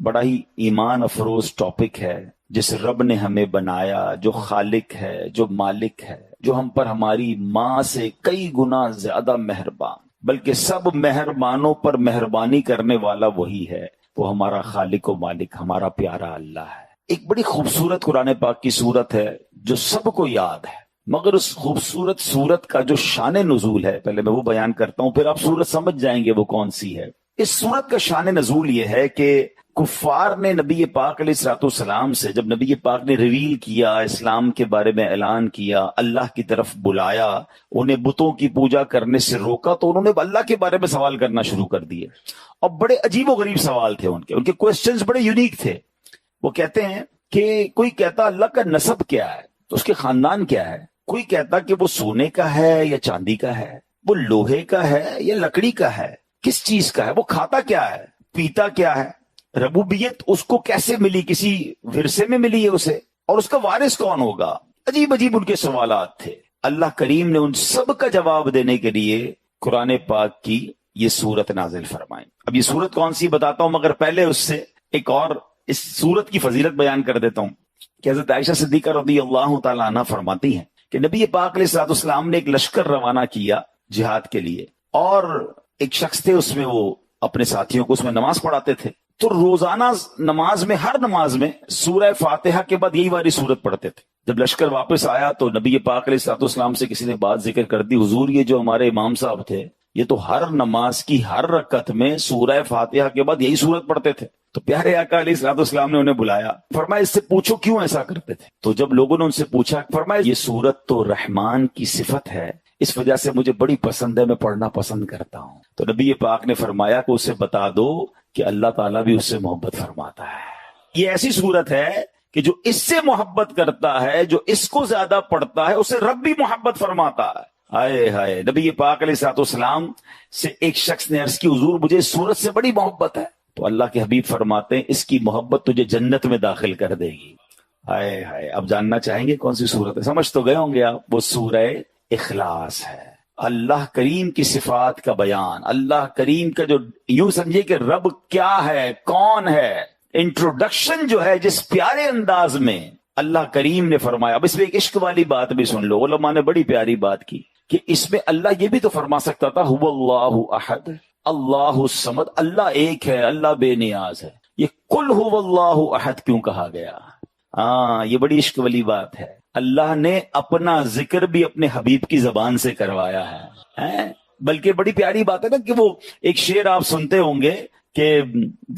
بڑا ہی ایمان افروز ٹاپک ہے. جس رب نے ہمیں بنایا، جو خالق ہے، جو مالک ہے، جو ہم پر ہماری ماں سے کئی گنا زیادہ مہربان، بلکہ سب مہربانوں پر مہربانی کرنے والا وہی ہے، وہ ہمارا خالق و مالک، ہمارا پیارا اللہ ہے. ایک بڑی خوبصورت قرآن پاک کی صورت ہے جو سب کو یاد ہے، مگر اس خوبصورت صورت کا جو شان نزول ہے، پہلے میں وہ بیان کرتا ہوں، پھر آپ صورت سمجھ جائیں گے وہ کون سی ہے. اس صورت کا شان نزول یہ ہے کہ کفار نے نبی پاک علیہ الصلوۃ والسلام سے، جب نبی پاک نے ریویل کیا، اسلام کے بارے میں اعلان کیا، اللہ کی طرف بلایا، انہیں بتوں کی پوجا کرنے سے روکا، تو انہوں نے اللہ کے بارے میں سوال کرنا شروع کر دیے. اور بڑے عجیب و غریب سوال تھے ان کے کوسچنز بڑے یونیک تھے. وہ کہتے ہیں کہ کوئی کہتا اللہ کا نسب کیا ہے، تو اس کے خاندان کیا ہے. کوئی کہتا کہ وہ سونے کا ہے یا چاندی کا ہے، وہ لوہے کا ہے یا لکڑی کا ہے، کس چیز کا ہے، وہ کھاتا کیا ہے، پیتا کیا ہے، ربوبیت اس کو کیسے ملی، کسی ورثے میں ملی ہے اسے، اور اس کا وارث کون ہوگا. عجیب عجیب ان کے سوالات تھے. اللہ کریم نے ان سب کا جواب دینے کے لیے قرآن پاک کی یہ سورت نازل فرمائی. اب یہ سورت کون سی بتاتا ہوں، مگر پہلے اس سے ایک اور اس سورت کی فضیلت بیان کر دیتا ہوں کہ حضرت عائشہ صدیقہ رضی اللہ تعالیٰ عنہ فرماتی ہیں کہ نبی پاک علیہ الصلوۃ والسلام نے ایک لشکر روانہ کیا جہاد کے لیے، اور ایک شخص تھے اس میں، وہ اپنے ساتھیوں کو اس میں نماز پڑھاتے تھے. تو روزانہ نماز میں، ہر نماز میں سورہ فاتحہ کے بعد یہی والی سورت پڑھتے تھے. جب لشکر واپس آیا تو نبی پاک علیہ الصلوۃ والسلام سے کسی نے بات ذکر کر دی، حضور یہ جو ہمارے امام صاحب تھے یہ تو ہر نماز کی ہر رکعت میں سورہ فاتحہ کے بعد یہی سورت پڑھتے تھے. تو پیارے آقا علیہ الصلوۃ والسلام نے انہیں بلایا، فرمایا اس سے پوچھو کیوں ایسا کرتے تھے. تو جب لوگوں نے ان سے پوچھا، فرمایا یہ سورت تو رحمان کی صفت ہے، اس وجہ سے مجھے بڑی پسند ہے، میں پڑھنا پسند کرتا ہوں. تو نبی پاک نے فرمایا کہ اسے بتا دو کہ اللہ تعالیٰ بھی اس سے محبت فرماتا ہے. یہ ایسی صورت ہے کہ جو اس سے محبت کرتا ہے، جو اس کو زیادہ پڑھتا ہے، اسے رب بھی محبت فرماتا ہے. ہائے ہائے. نبی پاک علیہ الصلوۃ والسلام سے ایک شخص نے عرض کی، حضور مجھے اس صورت سے بڑی محبت ہے. تو اللہ کے حبیب فرماتے ہیں اس کی محبت تجھے جنت میں داخل کر دے گی. ہائے ہائے. اب جاننا چاہیں گے کون سی صورت ہے؟ سمجھ تو گئے ہوں گے آپ. وہ سورہ اخلاص ہے. اللہ کریم کی صفات کا بیان، اللہ کریم کا جو یوں سمجھے کہ رب کیا ہے، کون ہے، انٹروڈکشن جو ہے جس پیارے انداز میں اللہ کریم نے فرمایا. اب اس میں ایک عشق والی بات بھی سن لو، علماء نے بڑی پیاری بات کی کہ اس میں اللہ یہ بھی تو فرما سکتا تھا هو اللہ احد اللہ الصمد، اللہ ایک ہے، اللہ بے نیاز ہے. یہ قل هو اللہ احد کیوں کہا گیا؟ ہاں یہ بڑی عشق والی بات ہے. اللہ نے اپنا ذکر بھی اپنے حبیب کی زبان سے کروایا ہے. بلکہ بڑی پیاری بات ہے نا کہ وہ ایک شعر آپ سنتے ہوں گے کہ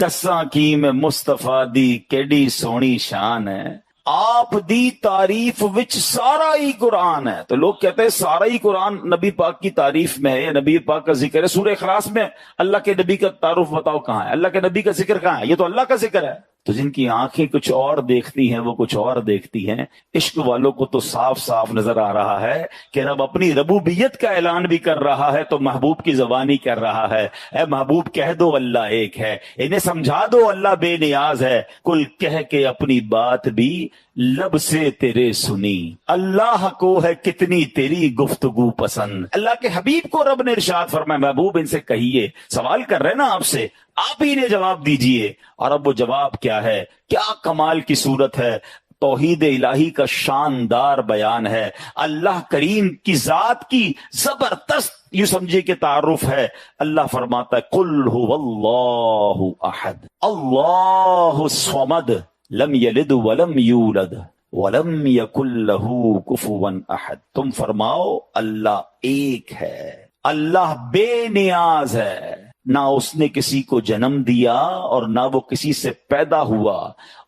دساں کی میں مصطفیٰ دی کیڈی سونی شان ہے، آپ دی تعریف وچ سارا ہی قرآن ہے. تو لوگ کہتے ہیں سارا ہی قرآن نبی پاک کی تعریف میں ہے یا نبی پاک کا ذکر ہے. سورہ اخلاص میں اللہ کے نبی کا تعارف بتاؤ کہاں ہے، اللہ کے نبی کا ذکر کہاں ہے؟ یہ تو اللہ کا ذکر ہے. تو جن کی آنکھیں کچھ اور دیکھتی ہیں وہ کچھ اور دیکھتی ہیں. عشق والوں کو تو صاف صاف نظر آ رہا ہے کہ رب اپنی ربوبیت کا اعلان بھی کر رہا ہے تو محبوب کی زبانی کر رہا ہے. اے محبوب کہہ دو اللہ ایک ہے، انہیں سمجھا دو اللہ بے نیاز ہے. کل کہہ کے اپنی بات بھی لب سے تیرے سنی، اللہ کو ہے کتنی تیری گفتگو پسند. اللہ کے حبیب کو رب نے ارشاد فرمایا محبوب ان سے کہیے، سوال کر رہے نا آپ سے، آپ ہی نے جواب دیجئے. اور اب وہ جواب کیا ہے؟ کیا کمال کی صورت ہے. توحید الہی کا شاندار بیان ہے، اللہ کریم کی ذات کی زبردست یوں سمجھے کہ تعارف ہے. اللہ فرماتا ہے قل هو اللہ احد اللہ الصمد لم یلد ولم یولد ولم یکن له کفوا احد. تم فرماؤ اللہ ایک ہے، اللہ بے نیاز ہے، نہ اس نے کسی کو جنم دیا اور نہ وہ کسی سے پیدا ہوا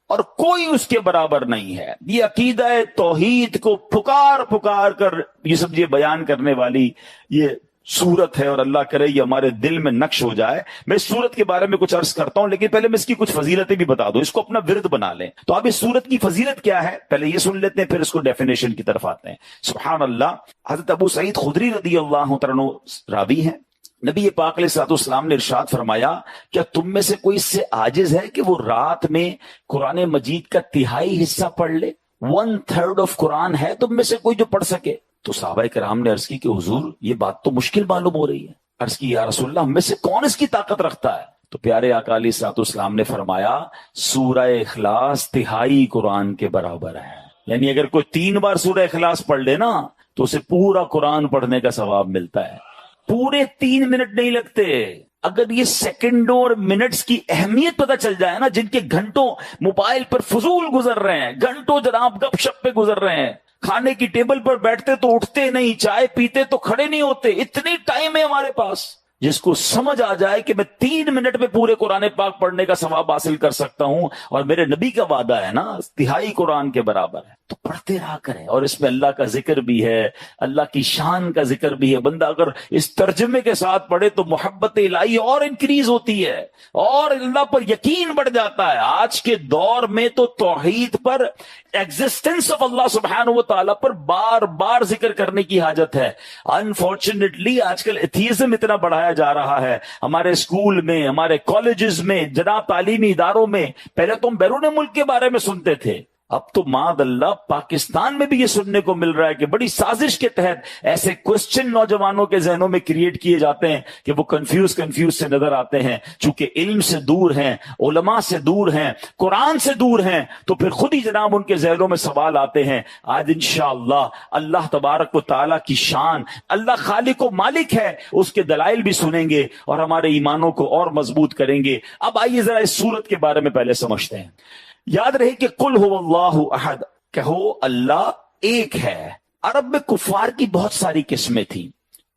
اور کوئی اس کے برابر نہیں ہے. یہ عقیدہ توحید کو پکار پکار کر یہ سمجھے بیان کرنے والی یہ سورت ہے، اور اللہ کرے یہ ہمارے دل میں نقش ہو جائے. میں اس سورت کے بارے میں کچھ عرض کرتا ہوں، لیکن پہلے میں اس کی کچھ فضیلتیں بھی بتا دوں، اس کو اپنا ورد بنا لیں. تو اب اس سورت کی فضیلت کیا ہے پہلے یہ سن لیتے ہیں، پھر اس کو ڈیفینیشن کی طرف آتے ہیں. سبحان اللہ. حضرت ابو سعید خدری رضی اللہ عنہ راوی ہیں، نبی پاک علیہ الصلوۃ والسلام نے ارشاد فرمایا کیا تم میں سے کوئی اس سے عاجز ہے کہ وہ رات میں قرآن مجید کا تہائی حصہ پڑھ لے؟ 1/3 آف قرآن ہے تم میں سے کوئی جو پڑھ سکے؟ تو صحابہ کرام نے عرض کی کہ حضور یہ بات تو مشکل معلوم ہو رہی ہے. عرض کی یا رسول اللہ ہم میں سے کون اس کی طاقت رکھتا ہے؟ تو پیارے آقا علیہ الصلوۃ والسلام نے فرمایا سورہ اخلاص تہائی قرآن کے برابر ہے. یعنی اگر کوئی 3 بار سورہ اخلاص پڑھ لے نا تو اسے پورا قرآن پڑھنے کا ثواب ملتا ہے. پورے 3 منٹ نہیں لگتے. اگر یہ سیکنڈوں اور منٹس کی اہمیت پتہ چل جائے نا، جن کے گھنٹوں موبائل پر فضول گزر رہے ہیں، گھنٹوں جناب گپ شپ پہ گزر رہے ہیں، کھانے کی ٹیبل پر بیٹھتے تو اٹھتے نہیں، چائے پیتے تو کھڑے نہیں ہوتے، اتنی ٹائم ہے ہمارے پاس. جس کو سمجھ آ جائے کہ میں 3 منٹ میں پورے قرآن پاک پڑھنے کا ثواب حاصل کر سکتا ہوں، اور میرے نبی کا وعدہ ہے نا تہائی قرآن کے برابر ہے، تو پڑھتے رہا کریں. اور اس میں اللہ کا ذکر بھی ہے، اللہ کی شان کا ذکر بھی ہے. بندہ اگر اس ترجمے کے ساتھ پڑھے تو محبت الہی اور انکریز ہوتی ہے اور اللہ پر یقین بڑھ جاتا ہے. آج کے دور میں تو توحید پر، ایگزسٹنس آف اللہ سبحانہ و تعالیٰ پر بار بار ذکر کرنے کی حاجت ہے. انفارچونیٹلی آج کل ایتھیزم اتنا بڑھایا جا رہا ہے ہمارے اسکول میں، ہمارے کالجز میں، جناب تعلیمی اداروں میں. پہلے تو ہم بیرون ملک کے بارے میں سنتے تھے، اب تو معاذ اللہ پاکستان میں بھی یہ سننے کو مل رہا ہے کہ بڑی سازش کے تحت ایسے کوسچن نوجوانوں کے ذہنوں میں کریٹ کیے جاتے ہیں کہ وہ کنفیوز سے نظر آتے ہیں. چونکہ علم سے دور ہیں، علماء سے دور ہیں، قرآن سے دور ہیں، تو پھر خود ہی جناب ان کے ذہنوں میں سوال آتے ہیں. آج انشاءاللہ اللہ تبارک و تعالیٰ کی شان، اللہ خالق و مالک ہے، اس کے دلائل بھی سنیں گے اور ہمارے ایمانوں کو اور مضبوط کریں گے. اب آئیے ذرا اس سورت کے بارے میں پہلے سمجھتے ہیں. یاد رہے کہ قل هو اللہ احد، کہو اللہ ایک ہے. عرب میں کفار کی بہت ساری قسمیں تھیں،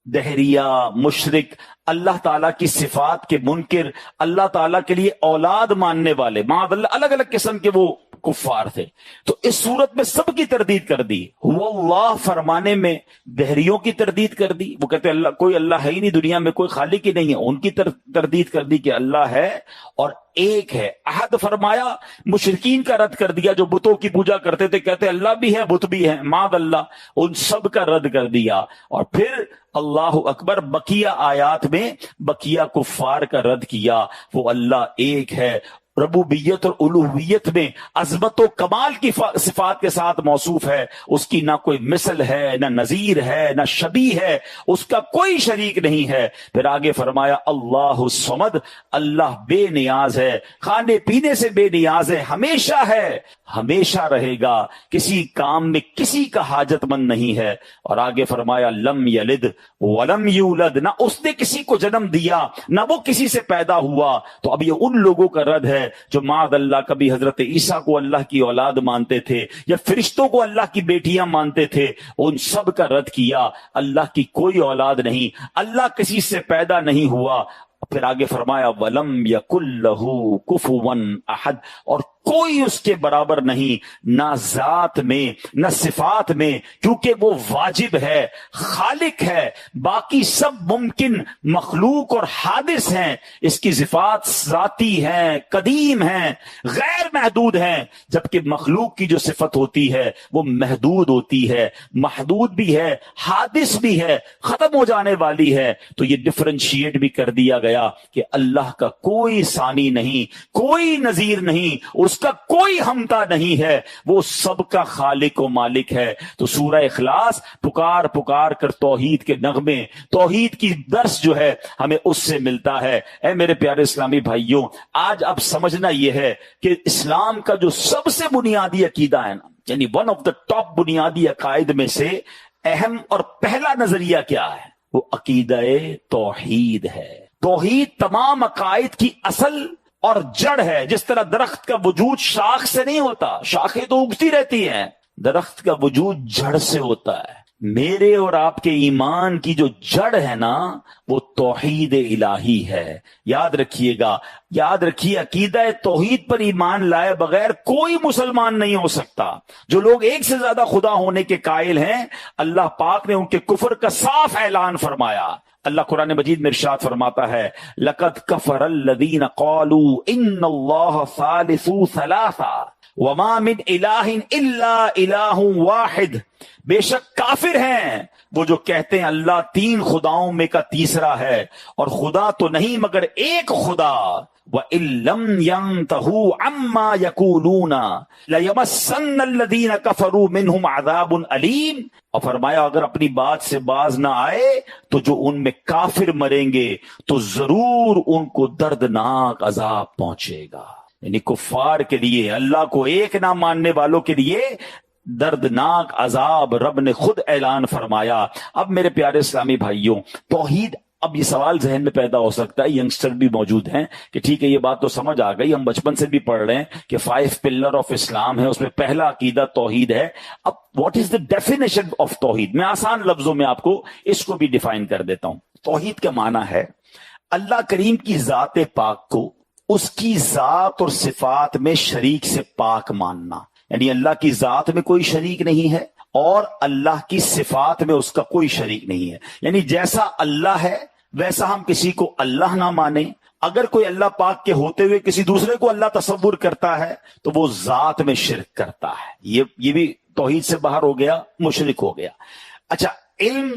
دہریہ، مشرک، اللہ تعالیٰ کی صفات کے منکر، اللہ تعالیٰ کے لیے اولاد ماننے والے، معاذ اللہ الگ الگ قسم کے وہ کفار تھے. تو اس صورت میں سب کی تردید کر دی. هو اللہ فرمانے میں دہریوں کی تردید کر دی، وہ کہتے ہیں اللہ، کوئی اللہ ہے ہی نہیں دنیا میں، کوئی خالق ہی نہیں ہے، ان کی تردید کر دی کہ اللہ ہے اور ایک ہے. احد فرمایا، مشرکین کا رد کر دیا جو بتوں کی پوجا کرتے تھے، کہتے اللہ بھی ہے بت بھی ہے، معاذ اللہ، ان سب کا رد کر دیا. اور پھر اللہ اکبر، بقیہ آیات میں بقیہ کفار کا رد کیا. وہ اللہ ایک ہے، ربوبیت اور الوہیت میں عظمت و کمال کی صفات کے ساتھ موصوف ہے، اس کی نہ کوئی مثل ہے، نہ نظیر ہے، نہ شبیہ ہے، اس کا کوئی شریک نہیں ہے. پھر آگے فرمایا اللہ الصمد، اللہ بے نیاز ہے، کھانے پینے سے بے نیاز ہے، ہمیشہ ہے، ہمیشہ رہے گا، کسی کام میں کسی کا حاجت مند نہیں ہے. اور آگے فرمایا لم یلد ولم یولد، نہ اس نے کسی کو جنم دیا نہ وہ کسی سے پیدا ہوا. تو اب یہ ان لوگوں کا رد ہے جو معاذ اللہ کبھی حضرت عیسیٰ کو اللہ کی اولاد مانتے تھے یا فرشتوں کو اللہ کی بیٹیاں مانتے تھے. ان سب کا رد کیا. اللہ کی کوئی اولاد نہیں، اللہ کسی سے پیدا نہیں ہوا. پھر آگے فرمایا وَلَمْ يَكُنْ لَهُ كُفُوًا أَحَدٌ، اور کوئی اس کے برابر نہیں، نہ ذات میں نہ صفات میں، کیونکہ وہ واجب ہے، خالق ہے، باقی سب ممکن، مخلوق اور حادث ہیں. اس کی صفات ذاتی ہیں، قدیم ہیں، غیر محدود ہیں، جبکہ مخلوق کی جو صفت ہوتی ہے وہ محدود ہوتی ہے، محدود بھی ہے، حادث بھی ہے، ختم ہو جانے والی ہے. تو یہ ڈفرینشیٹ بھی کر دیا گیا کہ اللہ کا کوئی ثانی نہیں، کوئی نظیر نہیں، اس کا کوئی ہمتا نہیں ہے، وہ سب کا خالق و مالک ہے. تو سورہ اخلاص پکار پکار کر توحید کے نغمے، توحید کی درس جو ہے ہمیں اس سے ملتا ہے. اے میرے پیارے اسلامی بھائیوں، آج اب سمجھنا یہ ہے کہ اسلام کا جو سب سے بنیادی عقیدہ ہے نا، یعنی ون آف دا ٹاپ بنیادی عقائد میں سے اہم اور پہلا نظریہ کیا ہے؟ وہ عقیدہ توحید ہے. توحید تمام عقائد کی اصل اور جڑ ہے. جس طرح درخت کا وجود شاخ سے نہیں ہوتا، شاخیں تو اگتی رہتی ہیں، درخت کا وجود جڑ سے ہوتا ہے. میرے اور آپ کے ایمان کی جو جڑ ہے نا، وہ توحید الہی ہے. یاد رکھیے گا، یاد رکھیے، عقیدہ توحید پر ایمان لائے بغیر کوئی مسلمان نہیں ہو سکتا. جو لوگ ایک سے زیادہ خدا ہونے کے قائل ہیں، اللہ پاک نے ان کے کفر کا صاف اعلان فرمایا. اللہ قرآن مجید میں ارشاد فرماتا ہے لَقَدْ كَفَرَ الَّذِينَ قَالُوا إِنَّ اللَّهَ ثَالِثُ ثَلَاثَةٍ وَمَا مِنْ إِلَٰهٍ إِلَّا إِلَٰهٌ وَاحِدٌ، بے شک کافر ہیں وہ جو کہتے ہیں اللہ 3 خداؤں میں کا تیسرا ہے، اور خدا تو نہیں مگر ایک خدا. وَإِن لَّمْ يَنْتَهُوا عَمَّا يَقُولُونَ لَيَمَسَّنَّ الَّذِينَ كَفَرُوا مِنْهُمْ عَذَابٌ أَلِيمٌ، اور فرمایا اگر اپنی بات سے باز نہ آئے تو جو ان میں کافر مریں گے تو ضرور ان کو دردناک عذاب پہنچے گا. یعنی کفار کے لیے، اللہ کو ایک نہ ماننے والوں کے لیے دردناک عذاب رب نے خود اعلان فرمایا. اب میرے پیارے اسلامی بھائیوں، توحید، اب یہ سوال ذہن میں پیدا ہو سکتا ہے، ینگسٹر بھی موجود ہیں کہ ٹھیک ہے یہ بات تو سمجھ آ گئی، ہم بچپن سے بھی پڑھ رہے ہیں کہ 5 پلر آف اسلام ہے، اس میں پہلا عقیدہ توحید ہے. اب what is the definition of توحید؟ میں آسان لفظوں میں آپ کو اس کو بھی ڈیفائن کر دیتا ہوں. توحید کا معنی ہے اللہ کریم کی ذات پاک کو اس کی ذات اور صفات میں شریک سے پاک ماننا. یعنی اللہ کی ذات میں کوئی شریک نہیں ہے اور اللہ کی صفات میں اس کا کوئی شریک نہیں ہے. یعنی جیسا اللہ ہے ویسا ہم کسی کو اللہ نہ مانیں. اگر کوئی اللہ پاک کے ہوتے ہوئے کسی دوسرے کو اللہ تصور کرتا ہے تو وہ ذات میں شرک کرتا ہے. یہ بھی توحید سے باہر ہو گیا، مشرک ہو گیا. اچھا، علم،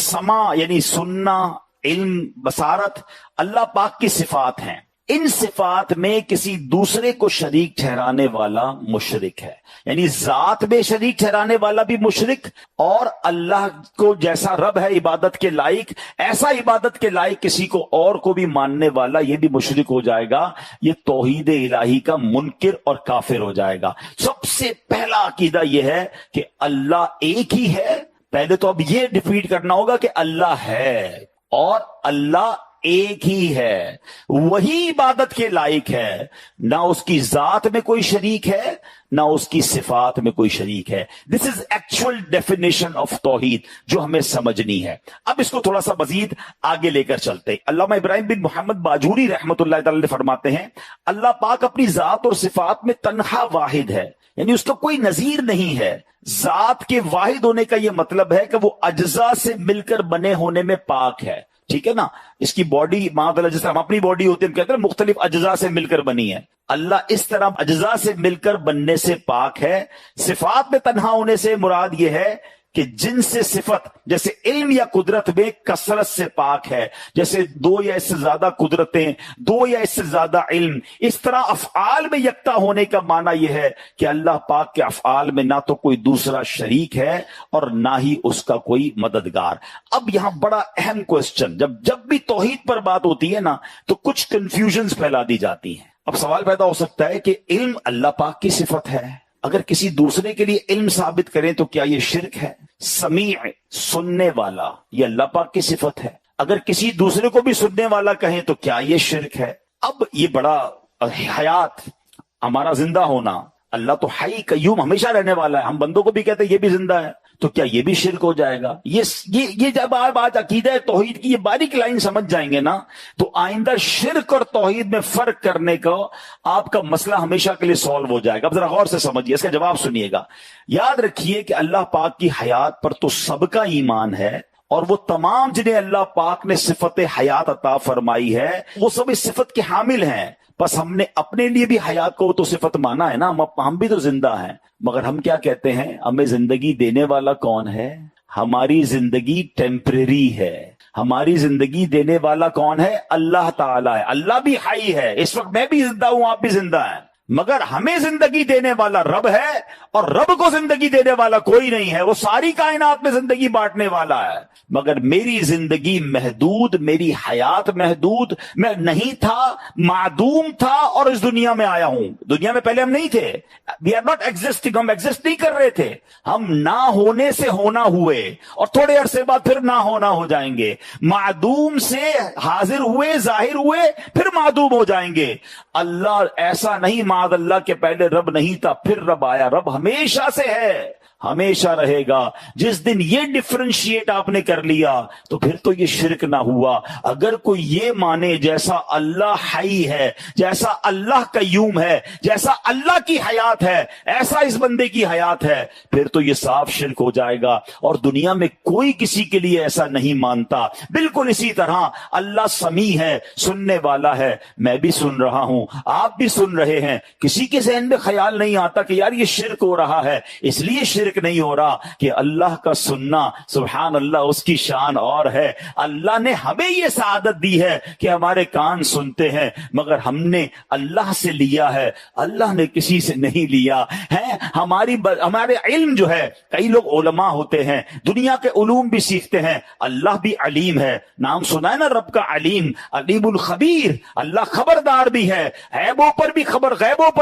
سماع یعنی سننا، علم، بصارت، اللہ پاک کی صفات ہیں. ان صفات میں کسی دوسرے کو شریک ٹھہرانے والا مشرک ہے. یعنی ذات میں شریک ٹھہرانے والا بھی مشرک، اور اللہ کو جیسا رب ہے عبادت کے لائق، ایسا عبادت کے لائق کسی کو اور کو بھی ماننے والا یہ بھی مشرک ہو جائے گا. یہ توحید الہی کا منکر اور کافر ہو جائے گا. سب سے پہلا عقیدہ یہ ہے کہ اللہ ایک ہی ہے. پہلے تو اب یہ ڈیفیٹ کرنا ہوگا کہ اللہ ہے اور اللہ ایک ہی ہے، وہی عبادت کے لائق ہے، نہ اس کی ذات میں کوئی شریک ہے نہ اس کی صفات میں کوئی شریک ہے. دس از ایکچوئل ڈیفینیشن آف توحید جو ہمیں سمجھنی ہے. اب اس کو تھوڑا سا مزید آگے لے کر چلتے. علامہ ابراہیم بن محمد باجوری رحمۃ اللہ تعالی فرماتے ہیں اللہ پاک اپنی ذات اور صفات میں تنہا واحد ہے، یعنی اس کا کوئی نظیر نہیں ہے. ذات کے واحد ہونے کا یہ مطلب ہے کہ وہ اجزاء سے مل کر بنے ہونے میں پاک ہے. ٹھیک ہے نا، اس کی باڈی معاذ جس طرح ہم اپنی باڈی ہوتی ہے، ہم کہتے ہیں مختلف اجزاء سے مل کر بنی ہے. اللہ اس طرح اجزاء سے مل کر بننے سے پاک ہے. صفات میں تنہا ہونے سے مراد یہ ہے کہ جن سے صفت جیسے علم یا قدرت میں کثرت سے پاک ہے، جیسے 2 یا اس سے زیادہ قدرتیں، 2 یا اس سے زیادہ علم، اس طرح افعال میں یکتا ہونے کا معنی یہ ہے کہ اللہ پاک کے افعال میں نہ تو کوئی دوسرا شریک ہے اور نہ ہی اس کا کوئی مددگار. اب یہاں بڑا اہم کوسچن، جب بھی توحید پر بات ہوتی ہے نا تو کچھ کنفیوژنز پھیلا دی جاتی ہیں. اب سوال پیدا ہو سکتا ہے کہ علم اللہ پاک کی صفت ہے، اگر کسی دوسرے کے لیے علم ثابت کریں تو کیا یہ شرک ہے؟ سمیع، سننے والا، یہ اللہ پاک کی صفت ہے، اگر کسی دوسرے کو بھی سننے والا کہیں تو کیا یہ شرک ہے؟ اب یہ بڑا حیات، ہمارا زندہ ہونا، اللہ تو حی قیوم ہمیشہ رہنے والا ہے، ہم بندوں کو بھی کہتے ہیں یہ بھی زندہ ہے، تو کیا یہ بھی شرک ہو جائے گا؟ یہ جب آپ آج عقیدہ توحید کی یہ باریک لائن سمجھ جائیں گے نا تو آئندہ شرک اور توحید میں فرق کرنے کا آپ کا مسئلہ ہمیشہ کے لیے سالو ہو جائے گا. اب ذرا غور سے سمجھیے، اس کا جواب سنیے گا. یاد رکھیے کہ اللہ پاک کی حیات پر تو سب کا ایمان ہے، اور وہ تمام جنہیں اللہ پاک نے صفت حیات عطا فرمائی ہے وہ سب اس صفت کے حامل ہیں. بس ہم نے اپنے لیے بھی حیات کو تو صفت مانا ہے نا، ہم بھی تو زندہ ہیں، مگر ہم کیا کہتے ہیں ہمیں زندگی دینے والا کون ہے؟ ہماری زندگی ٹیمپریری ہے، ہماری زندگی دینے والا کون ہے؟ اللہ تعالیٰ ہے. اللہ بھی حی ہے، اس وقت میں بھی زندہ ہوں، آپ بھی زندہ ہیں، مگر ہمیں زندگی دینے والا رب ہے، اور رب کو زندگی دینے والا کوئی نہیں ہے. وہ ساری کائنات میں زندگی بانٹنے والا ہے، مگر میری زندگی محدود، میری حیات محدود، میں نہیں تھا، معدوم تھا اور اس دنیا میں آیا ہوں. دنیا میں پہلے ہم نہیں تھے، we are not existing، ہم ایگزسٹ نہیں کر رہے تھے، ہم نہ ہونے سے ہونا ہوئے اور تھوڑے عرصے بعد پھر نہ ہونا ہو جائیں گے. معدوم سے حاضر ہوئے، ظاہر ہوئے، پھر معدوم ہو جائیں گے. اللہ ایسا نہیں معاذ اللہ کے پہلے رب نہیں تھا پھر رب آیا. رب ہمیشہ سے ہے، ہمیشہ رہے گا. جس دن یہ ڈفرینشیٹ آپ نے کر لیا تو پھر تو یہ شرک نہ ہوا. اگر کوئی یہ مانے جیسا اللہ حی ہے، جیسا اللہ قیوم ہے، جیسا اللہ کی حیات ہے ایسا اس بندے کی حیات ہے، پھر تو یہ صاف شرک ہو جائے گا. اور دنیا میں کوئی کسی کے لیے ایسا نہیں مانتا. بالکل اسی طرح اللہ سمیع ہے، سننے والا ہے، میں بھی سن رہا ہوں، آپ بھی سن رہے ہیں. کسی کے ذہن میں خیال نہیں آتا کہ یار یہ شرک ہو رہا ہے، اس لیے شرک شرک نہیں ہو رہا کہ اللہ کا سننا سبحان اللہ اس کی شان اور ہے. اللہ نے ہمیں یہ سعادت دی ہے کہ ہمارے کان سنتے ہیں، مگر ہم نے اللہ سے لیا ہے، اللہ نے کسی سے نہیں لیا ہے. ہمارے علم جو ہے، کئی لوگ علماء ہوتے ہیں، دنیا کے علوم بھی سیکھتے ہیں. اللہ بھی علیم ہے، نام سنا ہے نا رب کا علیم، علیم الخبیر. اللہ خبردار بھی ہے، غیبوں پر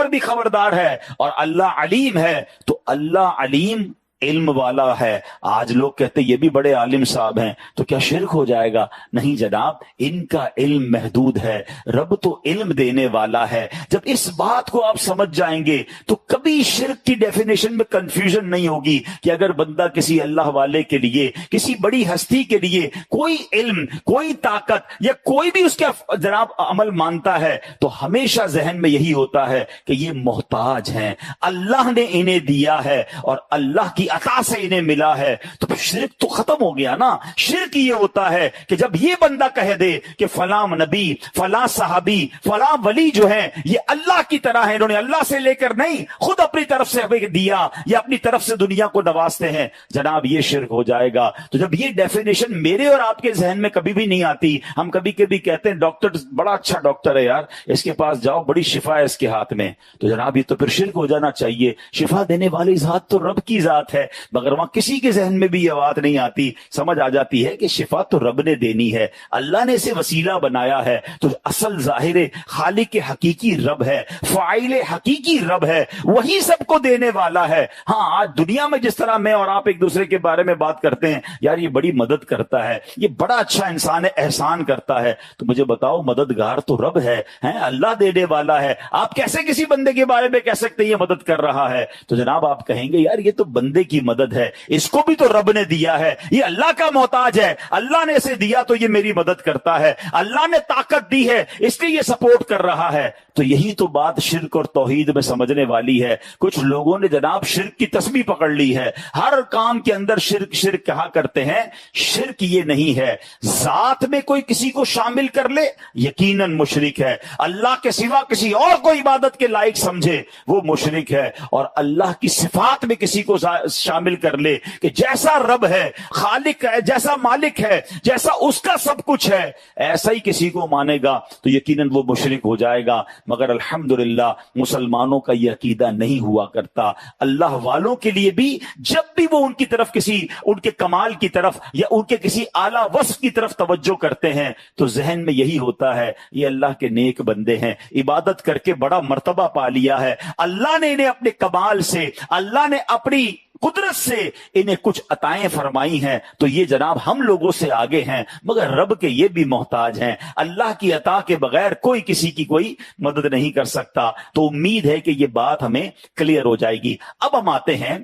بھی خبردار ہے، اور اللہ علیم ہے. تو اللہ علیم علم والا ہے. آج لوگ کہتے یہ بھی بڑے عالم صاحب ہیں، تو کیا شرک ہو جائے گا؟ نہیں جناب، ان کا علم محدود ہے، رب تو علم دینے والا ہے. جب اس بات کو آپ سمجھ جائیں گے تو کبھی شرک کی ڈیفینیشن میں کنفیوژن نہیں ہوگی کہ اگر بندہ کسی اللہ والے کے لیے، کسی بڑی ہستی کے لیے کوئی علم، کوئی طاقت یا کوئی بھی اس کا جناب عمل مانتا ہے، تو ہمیشہ ذہن میں یہی ہوتا ہے کہ یہ محتاج ہیں، اللہ نے انہیں دیا ہے اور اللہ کی عطا سے انہیں ملا ہے. تو شرک تو ختم ہو گیا نا. شرک یہ ہوتا ہے کہ جب یہ بندہ کہہ دے کہ فلاں نبی، فلاں صحابی، فلاں ولی جو ہیں یہ اللہ کی طرح ہیں، انہوں نے اللہ سے لے کر نہیں، خود اپنی طرف سے ہمیں دیا یا اپنی طرف سے دنیا کو نوازتے ہیں، جناب یہ شرک ہو جائے گا. تو جب یہ ڈیفینیشن میرے اور آپ کے ذہن میں کبھی بھی نہیں آتی، ہم کبھی کبھی کہتے ہیں ڈاکٹر بڑا اچھا ڈاکٹر ہے یار، اس کے پاس جاؤ بڑی شفا ہے اس کے ہاتھ میں، تو جناب یہ تو پھر شرک ہو جانا چاہیے. شفا دینے والی ذات تو رب کی ذات ہے، مگر وہاں کسی کے ذہن میں بھی یہ بات نہیں آتی. سمجھ آ جاتی ہے کہ شفا تو رب نے دینی ہے، اللہ نے اسے وسیلہ بنایا ہے. تو اصل ظاہر خالق حقیقی رب ہے، فاعل حقیقی رب ہے، وہی سب کو دینے والا ہے. ہاں آج دنیا میں جس طرح میں اور آپ ایک دوسرے کے بارے میں بات کرتے ہیں، یار یہ بڑی مدد کرتا ہے، یہ بڑا اچھا انسان ہے، احسان کرتا ہے، تو مجھے بتاؤ مددگار تو رب ہے، اللہ دینے والا ہے. آپ کیسے کسی بندے کے بارے میں کہہ سکتے ہیں یہ مدد کر رہا ہے؟ تو جناب آپ کہیں گے یار یہ تو بندے کی مدد ہے، اس کو بھی تو رب نے دیا ہے، یہ اللہ کا محتاج ہے، اللہ نے اسے دیا تو یہ میری مدد کرتا ہے، اللہ نے طاقت دی ہے اس لیے یہ سپورٹ کر رہا ہے. تو یہی تو بات شرک اور توحید میں سمجھنے والی ہے. کچھ لوگوں نے جناب شرک کی تسبیح پکڑ لی ہے، ہر کام کے اندر شرک شرک کہا کرتے ہیں. شرک یہ نہیں ہے، ذات میں کوئی کسی کو شامل کر لے یقیناً مشرک ہے، اللہ کے سوا کسی اور کو عبادت کے لائق سمجھے وہ مشرک ہے، اور اللہ کی صفات میں کسی کو شامل کر لے کہ جیسا رب ہے، خالق ہے، جیسا مالک ہے، جیسا اس کا سب کچھ ہے، ایسا ہی کسی کو مانے گا تو یقیناً وہ مشرک ہو جائے گا. مگر الحمدللہ مسلمانوں کا یہ عقیدہ نہیں ہوا کرتا. اللہ والوں کے لیے بھی جب بھی وہ ان کی طرف ان کے کمال کی طرف یا ان کے کسی اعلیٰ وصف کی طرف توجہ کرتے ہیں تو ذہن میں یہی ہوتا ہے یہ اللہ کے نیک بندے ہیں، عبادت کر کے بڑا مرتبہ پا لیا ہے، اللہ نے انہیں اپنے کمال سے، اللہ نے اپنی قدرت سے انہیں کچھ عطائیں فرمائی ہیں، تو یہ جناب ہم لوگوں سے آگے ہیں، مگر رب کے یہ بھی محتاج ہیں. اللہ کی عطا کے بغیر کوئی کسی کی کوئی مدد نہیں کر سکتا. تو امید ہے کہ یہ بات ہمیں کلیئر ہو جائے گی. اب ہم آتے ہیں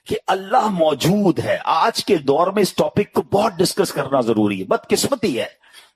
کہ اللہ موجود ہے. آج کے دور میں اس ٹاپک کو بہت ڈسکس کرنا ضروری ہے. بدقسمتی ہے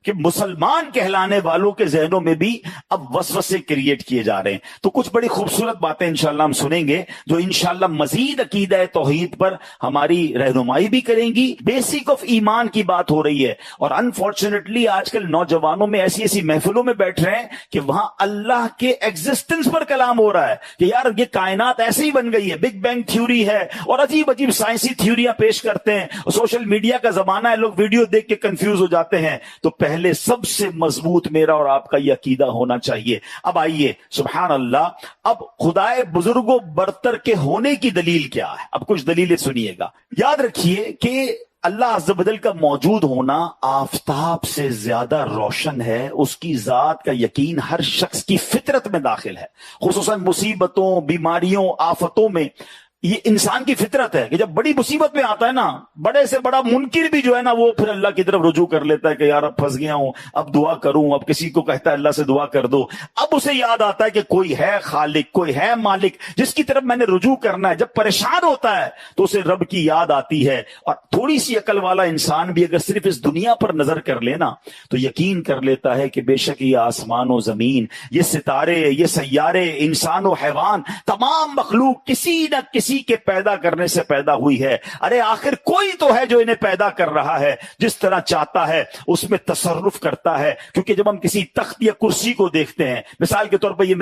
کہ مسلمان کہلانے والوں کے ذہنوں میں بھی اب وسوسے کریٹ کیے جا رہے ہیں. تو کچھ بڑی خوبصورت باتیں انشاءاللہ ہم سنیں گے جو انشاءاللہ مزید عقیدہ توحید پر ہماری رہنمائی بھی کریں گی. بیسک آف ایمان کی بات ہو رہی ہے، اور انفارچونیٹلی آج کل نوجوانوں میں ایسی محفلوں میں بیٹھ رہے ہیں کہ وہاں اللہ کے ایگزسٹنس پر کلام ہو رہا ہے کہ یار یہ کائنات ایسے ہی بن گئی ہے، بگ بینگ تھیوری ہے، اور عجیب عجیب سائنسی تھیوریاں پیش کرتے ہیں. سوشل میڈیا کا زمانہ ہے، لوگ ویڈیو دیکھ کے کنفیوز ہو جاتے ہیں. تو پہلے سب سے مضبوط میرا اور آپ کا یہ عقیدہ ہونا چاہیے. اب آئیے سبحان اللہ، اب خدائے بزرگوں برتر کے ہونے کی دلیل کیا ہے؟ اب کچھ دلیلیں سنیے گا. یاد رکھیے کہ اللہ عز و جل کا موجود ہونا آفتاب سے زیادہ روشن ہے. اس کی ذات کا یقین ہر شخص کی فطرت میں داخل ہے، خصوصاً مصیبتوں، بیماریوں، آفتوں میں. یہ انسان کی فطرت ہے کہ جب بڑی مصیبت میں آتا ہے نا، بڑے سے بڑا منکر بھی جو ہے نا وہ پھر اللہ کی طرف رجوع کر لیتا ہے کہ یار اب پھنس گیا ہوں، اب دعا کروں. اب کسی کو کہتا ہے اللہ سے دعا کر دو، اب اسے یاد آتا ہے کہ کوئی ہے خالق، کوئی ہے مالک جس کی طرف میں نے رجوع کرنا ہے. جب پریشان ہوتا ہے تو اسے رب کی یاد آتی ہے. اور تھوڑی سی عقل والا انسان بھی اگر صرف اس دنیا پر نظر کر لینا تو یقین کر لیتا ہے کہ بے شک یہ آسمان و زمین، یہ ستارے، یہ سیارے، انسان و حیوان، تمام مخلوق کسی نہ کسی کسی کے پیدا کرنے سے پیدا ہوئی ہے. ارے آخر کوئی تو ہے جو انہیں پیدا کر رہا ہے، جس طرح چاہتا ہے اس میں تصرف کرتا ہے. کیونکہ جب ہم کسی تخت یا کرسی کو دیکھتے ہیں، مثال کے طور پر یہ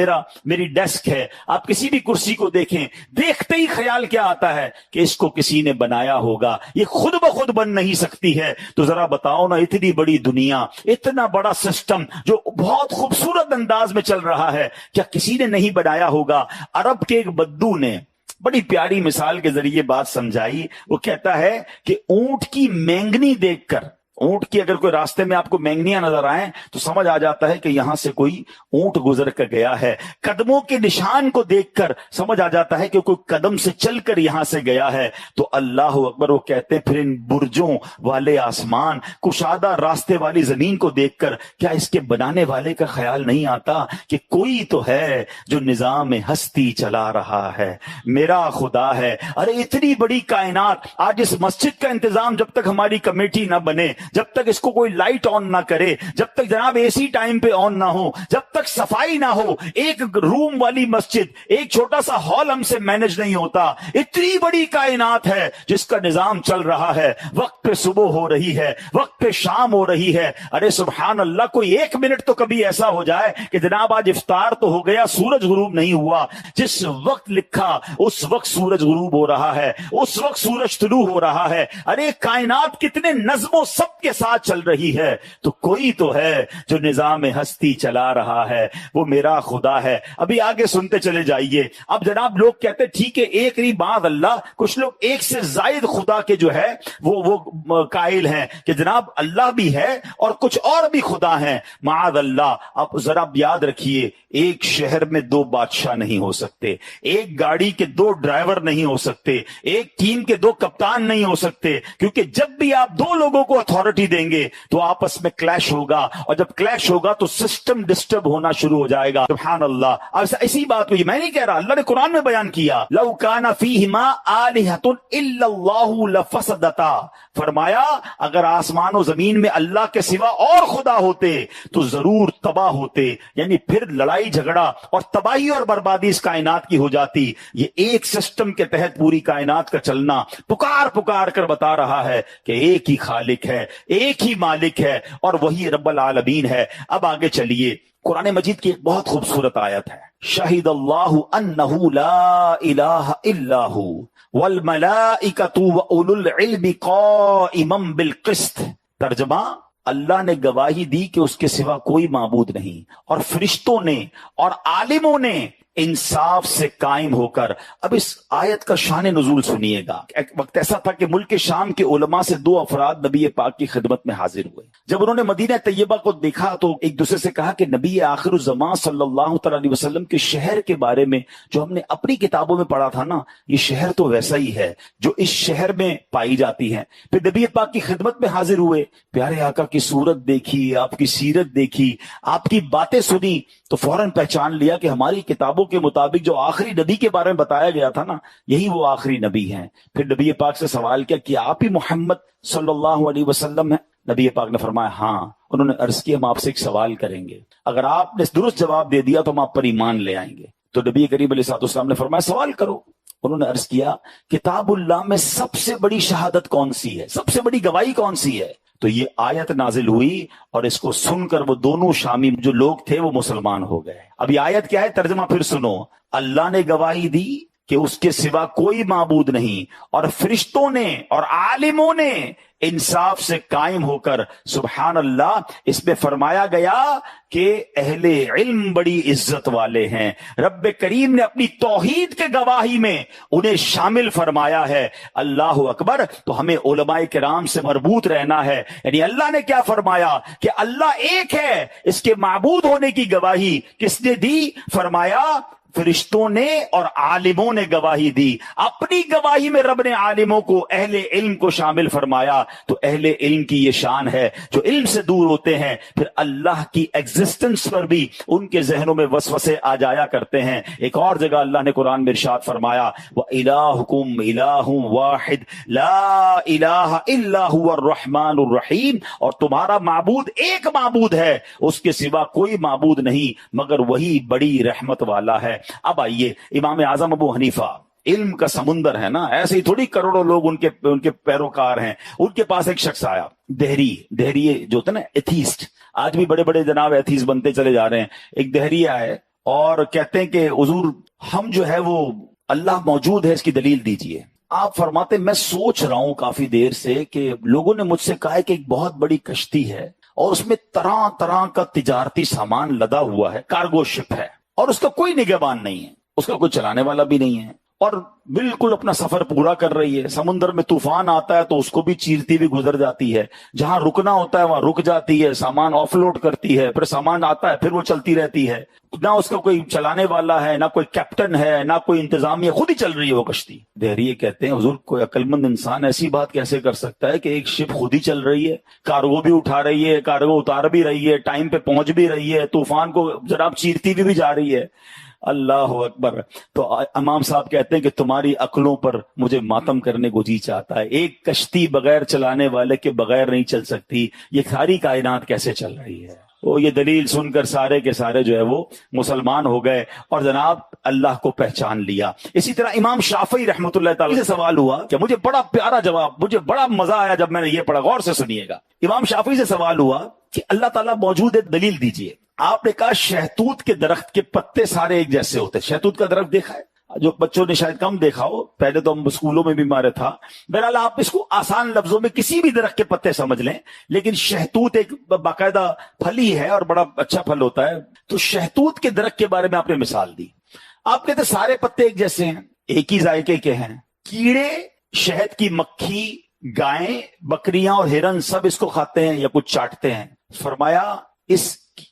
میری ڈیسک ہے، آپ کسی بھی کرسی کو دیکھیں، دیکھتے ہی خیال کیا آتا ہے کہ اس کو کسی نے بنایا ہوگا، یہ خود بخود بن نہیں سکتی ہے. تو ذرا بتاؤ نا، اتنی بڑی دنیا، اتنا بڑا سسٹم جو بہت خوبصورت انداز میں چل رہا ہے، کیا کسی نے نہیں بنایا ہوگا؟ عرب کے ایک بدو نے بڑی پیاری مثال کے ذریعے بات سمجھائی. وہ کہتا ہے کہ اونٹ کی مینگنی دیکھ کر، اونٹ کی اگر کوئی راستے میں آپ کو مینگنیاں نظر آئیں تو سمجھ آ جاتا ہے کہ یہاں سے کوئی اونٹ گزر کر گیا ہے. قدموں کے نشان کو دیکھ کر سمجھ آ جاتا ہے کہ کوئی قدم سے چل کر یہاں سے گیا ہے. تو اللہ اکبر، وہ کہتے ہیں پھر ان برجوں والے آسمان، کشادہ راستے والی زمین کو دیکھ کر کیا اس کے بنانے والے کا خیال نہیں آتا کہ کوئی تو ہے جو نظام ہستی چلا رہا ہے، میرا خدا ہے. ارے اتنی بڑی کائنات، آج اس مسجد کا انتظام جب تک ہماری کمیٹی نہ بنے، جب تک اس کو کوئی لائٹ آن نہ کرے، جب تک جناب اے سی ٹائم پہ آن نہ ہو، جب تک صفائی نہ ہو، ایک روم والی مسجد، ایک چھوٹا سا ہال ہم سے مینج نہیں ہوتا. اتنی بڑی کائنات ہے جس کا نظام چل رہا ہے، وقت پہ صبح ہو رہی ہے، وقت پہ شام ہو رہی ہے. ارے سبحان اللہ، کوئی ایک منٹ تو کبھی ایسا ہو جائے کہ جناب آج افطار تو ہو گیا، سورج غروب نہیں ہوا. جس وقت لکھا اس وقت سورج غروب ہو رہا ہے، اس وقت سورج طلوع ہو رہا ہے. ارے کائنات کتنے نظم و ضبط کے ساتھ چل رہی ہے، تو کوئی تو ہے جو نظام ہستی چلا رہا ہے، وہ میرا خدا ہے. ابھی آگے سنتے چلے جائیے. اب جناب لوگ کہتے ٹھیک ہے ایک نہیں بعد اللہ، کچھ لوگ ایک سے زائد خدا کے جو ہے وہ قائل ہیں کہ جناب اللہ بھی ہے اور کچھ اور بھی خدا ہیں. معاذ اللہ. اب ذرا یاد رکھیے، ایک شہر میں دو بادشاہ نہیں ہو سکتے، ایک گاڑی کے دو ڈرائیور نہیں ہو سکتے، ایک ٹیم کے دو کپتان نہیں ہو سکتے. کیونکہ جب بھی آپ دو لوگوں کو اتھارٹی دیں گے تو آپس میں کلیش ہوگا، اور جب کلیش ہوگا تو سسٹم ڈسٹرب ہونا شروع ہو جائے گا. سبحان اللہ. ایسی بات کو میں نہیں کہہ رہا، اللہ نے قرآن میں بیان کیا، لو کان فیہما آلہۃ الا اللہ لفسدتا. فرمایا اگر آسمان و زمین میں اللہ کے سوا اور خدا ہوتے تو ضرور تباہ ہوتے، یعنی پھر لڑائی جھگڑا اور تباہی اور بربادی اس کائنات کی ہو جاتی. یہ ایک سسٹم کے تحت پوری کائنات کا چلنا پکار پکار کر بتا رہا ہے کہ ایک ہی خالق ہے، ایک ہی مالک ہے، اور وہی رب العالمین ہے. اب آگے چلیے، قرآن مجید کی ایک بہت خوبصورت آیت ہے، شہید اللہ انہ لا الہ الا ہو والملائکۃ واولو العلم قائما بالقسط. ترجمہ، اللہ نے گواہی دی کہ اس کے سوا کوئی معبود نہیں، اور فرشتوں نے اور عالموں نے انصاف سے قائم ہو کر. اب اس آیت کا شان نزول سنیے گا. ایک وقت ایسا تھا کہ ملک شام کے علماء سے دو افراد نبی پاک کی خدمت میں حاضر ہوئے. جب انہوں نے مدینہ طیبہ کو دیکھا تو ایک دوسرے سے کہا کہ نبی آخر الزمان صلی اللہ تعالی علیہ وسلم کے شہر کے بارے میں جو ہم نے اپنی کتابوں میں پڑھا تھا نا، یہ شہر تو ویسا ہی ہے جو اس شہر میں پائی جاتی ہے. پھر نبی پاک کی خدمت میں حاضر ہوئے، پیارے آقا کی صورت دیکھی، آپ کی سیرت دیکھی، آپ کی باتیں سنی تو فوراً پہچان لیا کہ ہماری کتابوں کے مطابق جو آخری نبی کے بارے میں بتایا گیا تھا نا، یہی وہ آخری نبی ہیں. پھر نبی پاک سے سوال کیا کہ آپ ہی محمد صلی اللہ علیہ وسلم ہیں؟ نبی پاک نے فرمایا ہاں. انہوں نے عرض کیا ہم آپ سے ایک سوال کریں گے، اگر آپ نے درست جواب دے دیا تو ہم آپ پر ایمان لے آئیں گے. تو نبی کریم علیہ الصلوۃ والسلام نے فرمایا سوال کرو. انہوں نے عرض کیا کتاب اللہ میں سب سے بڑی شہادت کون سی ہے، سب سے بڑی گواہی کون سی ہے؟ تو یہ آیت نازل ہوئی اور اس کو سن کر وہ دونوں شامی جو لوگ تھے وہ مسلمان ہو گئے. اب یہ آیت کیا ہے، ترجمہ پھر سنو. اللہ نے گواہی دی کہ اس کے سوا کوئی معبود نہیں، اور فرشتوں نے اور عالموں نے انصاف سے قائم ہو کر. سبحان اللہ. اس میں فرمایا گیا کہ اہل علم بڑی عزت والے ہیں. رب کریم نے اپنی توحید کے گواہی میں انہیں شامل فرمایا ہے. اللہ اکبر. تو ہمیں علماء کرام سے مربوط رہنا ہے. یعنی اللہ نے کیا فرمایا کہ اللہ ایک ہے، اس کے معبود ہونے کی گواہی کس نے دی؟ فرمایا فرشتوں نے اور عالموں نے گواہی دی. اپنی گواہی میں رب نے عالموں کو، اہل علم کو شامل فرمایا. تو اہل علم کی یہ شان ہے جو علم سے دور ہوتے ہیں، پھر اللہ کی ایگزسٹنس پر بھی ان کے ذہنوں میں وسوسے آ جایا کرتے ہیں. ایک اور جگہ اللہ نے قرآن میں ارشاد فرمایا وَإِلَٰهُكُمْ إِلَٰهٌ وَاحِدٌ لَا إِلَٰهَ إِلَّا هُوَ الرَّحْمَٰنُ الرَّحِيمُ. اور تمہارا معبود ایک معبود ہے، اس کے سوا کوئی معبود نہیں مگر وہی بڑی رحمت والا ہے. اب آئیے امام اعظم ابو حنیفہ علم کا سمندر ہے نا، ایسے ہی تھوڑی کروڑوں لوگ ان کے پیروکار ہیں. ان کے پاس ایک شخص آیا، دہری جو ہوتا ہے نا ایتھیسٹ، آج بھی بڑے بڑے جناب ایتھیسٹ بنتے چلے جا رہے ہیں. ایک دہری آئے اور کہتے ہیں کہ حضور ہم جو ہے وہ اللہ موجود ہے اس کی دلیل دیجئے. آپ فرماتے میں سوچ رہا ہوں کافی دیر سے کہ لوگوں نے مجھ سے کہا ہے کہ ایک بہت بڑی کشتی ہے اور اس میں طرح طرح کا تجارتی سامان لدا ہوا ہے، کارگو شپ ہے، اور اس کا کوئی نگہبان نہیں ہے، اس کا کوئی چلانے والا بھی نہیں ہے، اور بالکل اپنا سفر پورا کر رہی ہے. سمندر میں طوفان آتا ہے تو اس کو بھی چیرتی بھی گزر جاتی ہے، جہاں رکنا ہوتا ہے وہاں رک جاتی ہے، سامان آف لوڈ کرتی ہے، پھر سامان آتا ہے پھر وہ چلتی رہتی ہے. نہ اس کا کوئی چلانے والا ہے، نہ کوئی کیپٹن ہے، نہ کوئی انتظامیہ، خود ہی چل رہی ہے وہ کشتی. دہریے کہتے ہیں حضور کوئی عقل مند انسان ایسی بات کیسے کر سکتا ہے کہ ایک شپ خود ہی چل رہی ہے، کارگو بھی اٹھا رہی ہے، کارگو اتار بھی رہی ہے، ٹائم پہ پہنچ بھی رہی ہے، طوفان کو جناب چیرتی بھی جا رہی ہے. اللہ اکبر. تو امام صاحب کہتے ہیں کہ تمہاری عقلوں پر مجھے ماتم کرنے کو جی چاہتا ہے. ایک کشتی بغیر چلانے والے کے بغیر نہیں چل سکتی، یہ ساری کائنات کیسے چل رہی ہے؟ وہ یہ دلیل سن کر سارے کے سارے جو ہے وہ مسلمان ہو گئے اور جناب اللہ کو پہچان لیا. اسی طرح امام شافعی رحمۃ اللہ تعالی سے سوال ہوا کہ مجھے بڑا پیارا جواب، مجھے بڑا مزہ آیا جب میں نے یہ پڑھا. غور سے سنیے گا. امام شافعی سے سوال ہوا کہ اللہ تعالیٰ موجود ہے، دلیل دیجئے. آپ نے کہا شہتوت کے درخت کے پتے سارے ایک جیسے ہوتے. شہتوت کا درخت دیکھا ہے؟ جو بچوں نے شاید کم دیکھا ہو، پہلے تو ہم اسکولوں میں بھی مارے تھا. بہرحال آپ اس کو آسان لفظوں میں کسی بھی درخت کے پتے سمجھ لیں، لیکن شہتوت ایک باقاعدہ پھلی ہے اور بڑا اچھا پھل ہوتا ہے. تو شہتوت کے درخت کے بارے میں آپ نے مثال دی. آپ کہتے سارے پتے ایک جیسے ہیں، ایک ہی ذائقے کے ہیں. کیڑے، شہد کی مکھی، گائیں، بکریاں اور ہرن سب اس کو کھاتے ہیں یا کچھ چاٹتے ہیں. فرمایا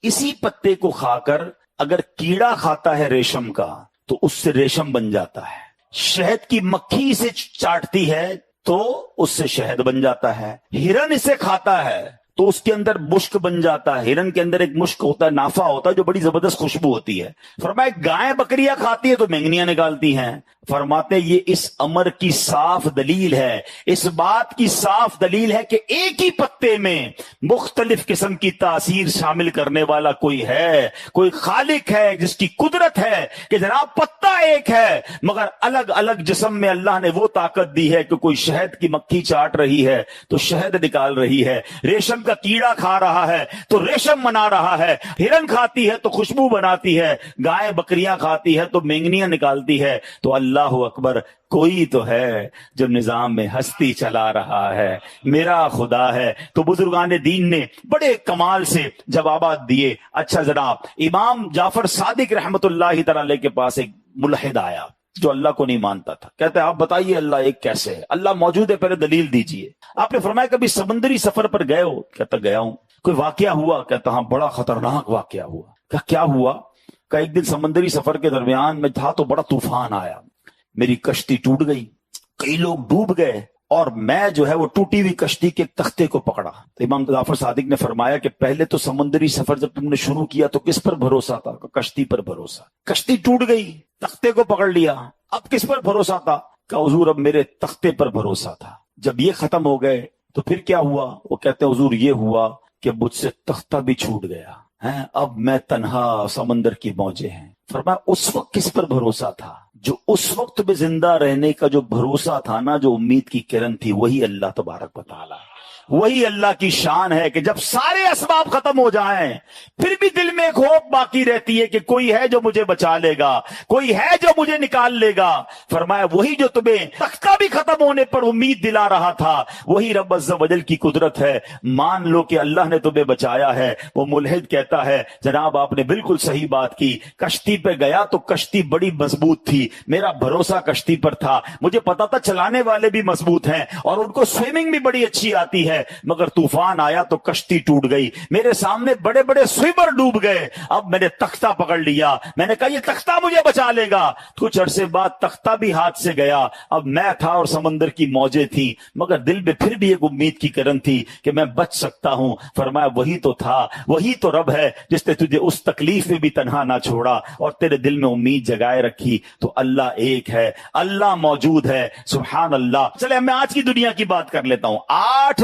اسی پتے کو کھا کر اگر کیڑا کھاتا ہے ریشم کا تو اس سے ریشم بن جاتا ہے. شہد کی مکھی اسے چاٹتی ہے تو اس سے شہد بن جاتا ہے. ہرن اسے کھاتا ہے تو اس کے اندر مشک بن جاتا ہے. ہرن کے اندر ایک مشک ہوتا ہے، نافع ہوتا ہے جو بڑی زبردست خوشبو ہوتی ہے. فرمایا گائیں بکریاں کھاتی ہے تو مینگنیاں نکالتی ہیں. فرماتے یہ اس امر کی صاف دلیل ہے، اس بات کی صاف دلیل ہے کہ ایک ہی پتے میں مختلف قسم کی تاثیر شامل کرنے والا کوئی ہے، کوئی خالق ہے جس کی قدرت ہے کہ جناب پتا ایک ہے مگر الگ الگ جسم میں اللہ نے وہ طاقت دی ہے کہ کوئی شہد کی مکھی چاٹ رہی ہے تو شہد نکال رہی ہے، ریشم کا کیڑا کھا رہا ہے تو ریشم بنا رہا ہے، ہرن کھاتی ہے تو خوشبو بناتی ہے، گائے بکریاں کھاتی ہے تو مینگنیاں نکالتی ہے. تو اللہ اکبر، کوئی تو ہے جو نظام میں ہستی چلا رہا ہے، میرا خدا ہے. تو بزرگان دین نے بڑے کمال سے جوابات دیے. اچھا جناب، امام جعفر صادق رحمت اللہ تعالی کے پاس ایک ملحد آیا جو اللہ کو نہیں مانتا تھا. کہتے ہیں آپ بتائیے اللہ ایک کیسے ہے؟ اللہ موجود ہے، پہلے دلیل دیجئے. آپ نے فرمایا کبھی سمندری سفر پر گئے ہو؟ کہتا گیا ہوں. کوئی واقعہ ہوا؟ کہتا ہاں بڑا خطرناک واقعہ ہوا. کیا ہوا؟ کہ ایک دن سمندری سفر کے درمیان میں تھا تو بڑا طوفان آیا، میری کشتی ٹوٹ گئی، کئی لوگ ڈوب گئے اور میں جو ہے وہ ٹوٹی ہوئی کشتی کے تختے کو پکڑا. تو امام جعفر صادق نے فرمایا کہ پہلے تو سمندری سفر جب تم نے شروع کیا تو کس پر بھروسہ تھا؟ کشتی پر بھروسہ. کشتی ٹوٹ گئی، تختے کو پکڑ لیا، اب کس پر بھروسہ تھا؟ کہ حضور اب میرے تختے پر بھروسہ تھا. جب یہ ختم ہو گئے تو پھر کیا ہوا؟ وہ کہتے ہیں حضور یہ ہوا کہ مجھ سے تختہ بھی چھوٹ گیا ہے، اب میں تنہا، سمندر کی موجیں ہیں. فرمایا اس وقت کس پر بھروسہ تھا؟ جو اس وقت بھی زندہ رہنے کا جو بھروسہ تھا نا، جو امید کی کرن تھی، وہی اللہ تبارک و تعالی، وہی اللہ کی شان ہے کہ جب سارے اسباب ختم ہو جائیں پھر بھی دل میں ایک ہوپ باقی رہتی ہے کہ کوئی ہے جو مجھے بچا لے گا، کوئی ہے جو مجھے نکال لے گا. فرمایا وہی جو تمہیں تختہ بھی ختم ہونے پر امید دلا رہا تھا، وہی رب عز و جل کی قدرت ہے. مان لو کہ اللہ نے تمہیں بچایا ہے. وہ ملحد کہتا ہے جناب آپ نے بالکل صحیح بات کی، کشتی پہ گیا تو کشتی بڑی مضبوط تھی، میرا بھروسہ کشتی پر تھا، مجھے پتا تھا چلانے والے بھی مضبوط ہیں اور ان کو سوئمنگ بھی بڑی اچھی آتی ہے، مگر طوفان آیا تو کشتی ٹوٹ گئی، میرے سامنے بڑے بڑے سوئمر ڈوب گئے. اب میں نے تختہ پکڑ لیا، میں نے کہا یہ تختہ مجھے بچا لے گا. کچھ عرصے بعد تختہ بھی ہاتھ سے گیا، اب میں تھا اور سمندر کی موجیں تھیں، مگر دل میں پھر بھی ایک امید کی کرن تھی کہ میں بچ سکتا ہوں. فرمایا وہی تو تھا، وہی تو رب ہے جس نے تجھے اس تکلیف میں بھی تنہا نہ چھوڑا اور تیرے دل میں امید جگائے رکھی. تو اللہ ایک ہے، اللہ موجود ہے. سبحان اللہ. چلے میں آج کی دنیا کی بات کر لیتا ہوں. 8